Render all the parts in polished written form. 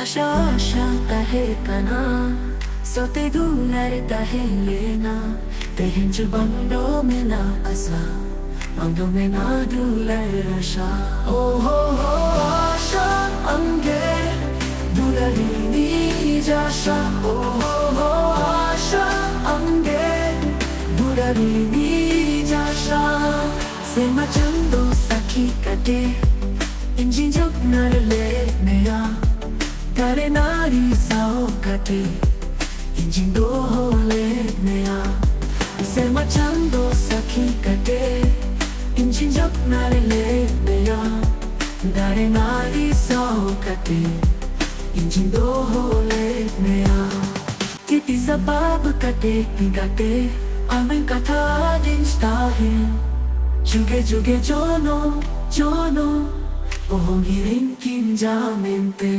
आशा आशा कहे कना सोते दुलर कहे लेना तेहन जुबानो में ना आशा अंगों में ना दुलर आशा ओ हो आशा अंगे दुलरी जाशा ओ हो आशा अंगे दुलरी जाशा से मचंदो सखी कटे इंजिन जब नर ले नया करे नारी साओ कटे इंजिन दो हो ले नया से मचंदो सखी कटे इंजिन जब नर ले नया करे नारी साओ कटे इंजिन दो हो ले नया किती sabab kate hingate amin kata din stahin juge juge jono ohong hiring kinjamente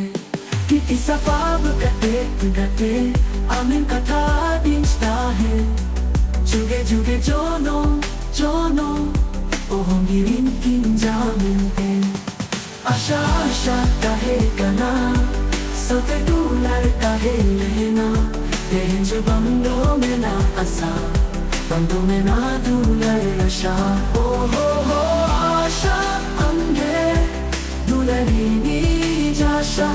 किती sabab kate hingate amin kata din stahin juge juge jono ohong hiring kinjamente आशा आशा काहे कना सोते दुलर काहे लेना तेहन जुबानो में ना आशा बंदों में ना दुलर आशा ओ हो आशा अंगे दुलरी जाशा